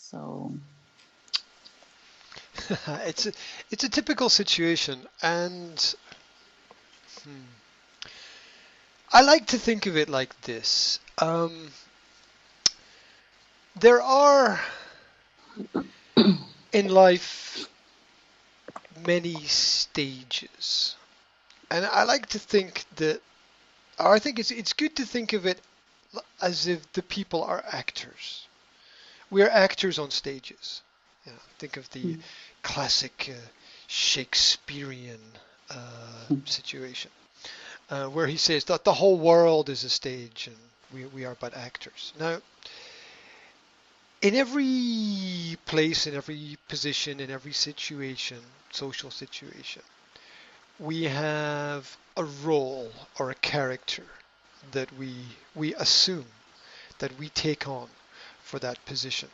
So, It's a typical situation, and I like to think of it like this. There are in life many stages, and I like to think that, or I think it's good to think of it as if the people are actors. We are actors on stages. Think of the mm, classic Shakespearean mm, situation, where he says that the whole world is a stage and we are but actors. Now, in every place, in every position, in every situation, social situation, we have a role or a character that we assume, that we take on for that position.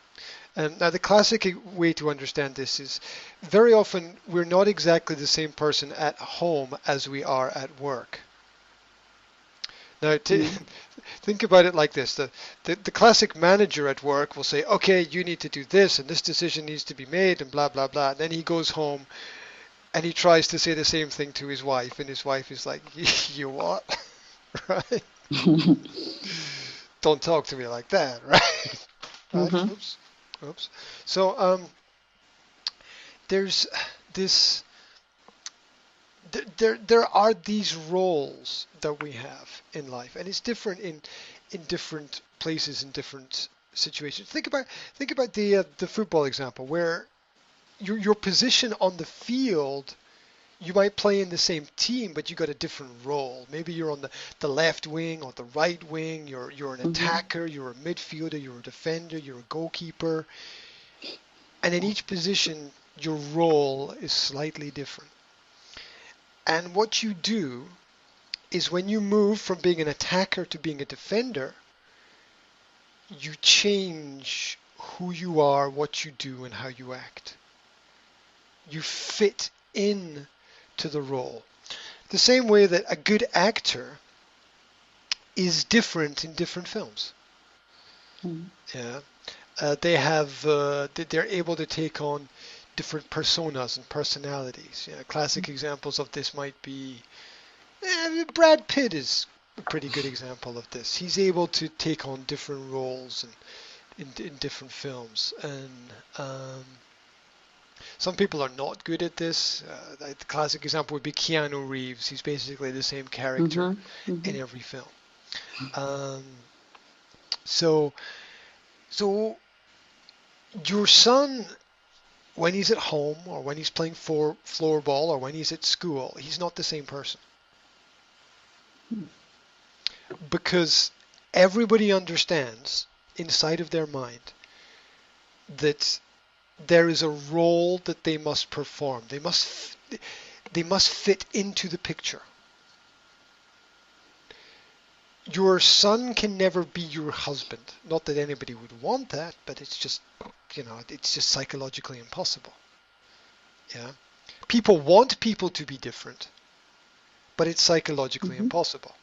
Now, the classic way to understand this is very often we're not exactly the same person at home as we are at work. Now, mm, think about it like this. The classic manager at work will say, okay, you need to do this, and this decision needs to be made, and blah, blah, blah. And then he goes home and he tries to say the same thing to his wife, and his wife is like, you what? Right? Don't talk to me like that, right? Right? mhm, Oops. Oops. So, there's this there are these roles that we have in life, and it's different in different places, in different situations. Think about the football example, where your position on the field, you might play in the same team, but you got a different role. Maybe you're on the left wing or the right wing. You're an mhm, attacker, you're a midfielder, you're a defender, you're a goalkeeper, and in each position your role is slightly different. And what you do is when you move from being an attacker to being a defender, you change who you are, what you do, and how you act. You fit in to the role. The same way that a good actor is different in different films. mm, Yeah, they're able to take on different personas and personalities. Classic examples of this might be Brad Pitt is a pretty good example of this. He's able to take on different roles and in different films, and some people are not good at this. The classic example would be Keanu Reeves. He's basically the same character mhm, in mhm, every film. Um, so, so your son, when he's at home or when he's playing floorball or when he's at school, he's not the same person because everybody understands inside of their mind that there is a role that they must perform. They must fit into the picture. Your son can never be your husband. Not that anybody would want that, but it's just psychologically impossible. Yeah. People want people to be different, but it's psychologically mhm, impossible.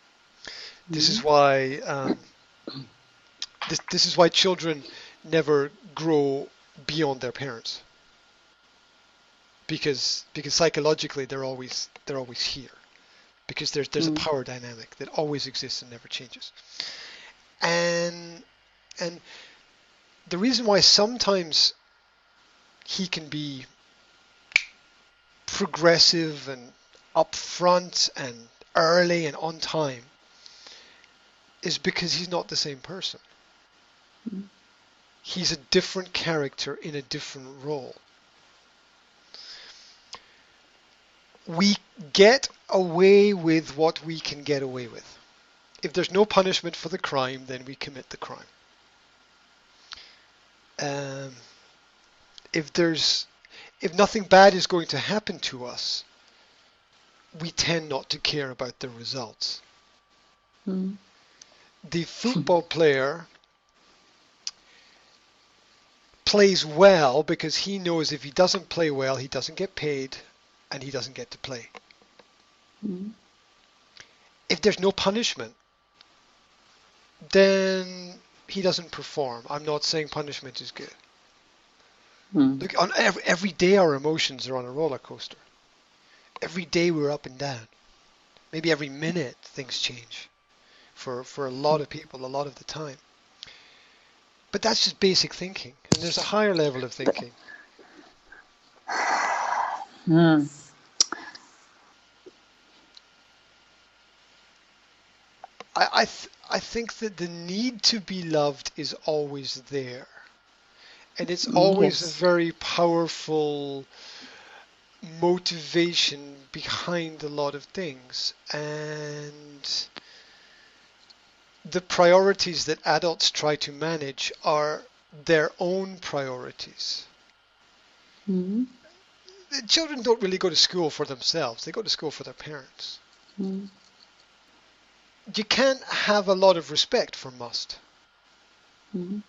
This is mhm, why this is why children never grow beyond their parents, because psychologically they're always here, because there's a mm, power dynamic that always exists and never changes. And and the reason why sometimes he can be progressive and upfront and early and on time is because he's not the same person. mm, He's a different character in a different role. We get away with what we can get away with. If there's no punishment for the crime, then we commit the crime. Um, if there's if nothing bad is going to happen to us, we tend not to care about the results. mm, The football player plays well because he knows if he doesn't play well, he doesn't get paid and he doesn't get to play. mm, If there's no punishment, then he doesn't perform. I'm not saying punishment is good. Mm. Look, on every day our emotions are on a roller coaster. Every day we're up and down. Maybe every minute things change for a lot of people a lot of the time. But that's just basic thinking. And there's a higher level of But, thinking. mm. I think that the need to be loved is always there. And it's Mm, always a yes. very powerful motivation behind a lot of things. And the priorities that adults try to manage are their own priorities. Mm. The children don't really go to school for themselves, they go to school for their parents. Mm. You can't have a lot of respect for must. Mm.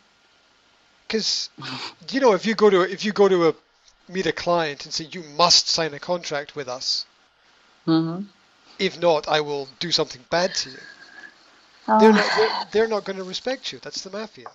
Because if you go to meet a client and say you must sign a contract with us, Mm. if not I will do something bad to you. They're Oh, not they're not going to respect you. That's the mafia.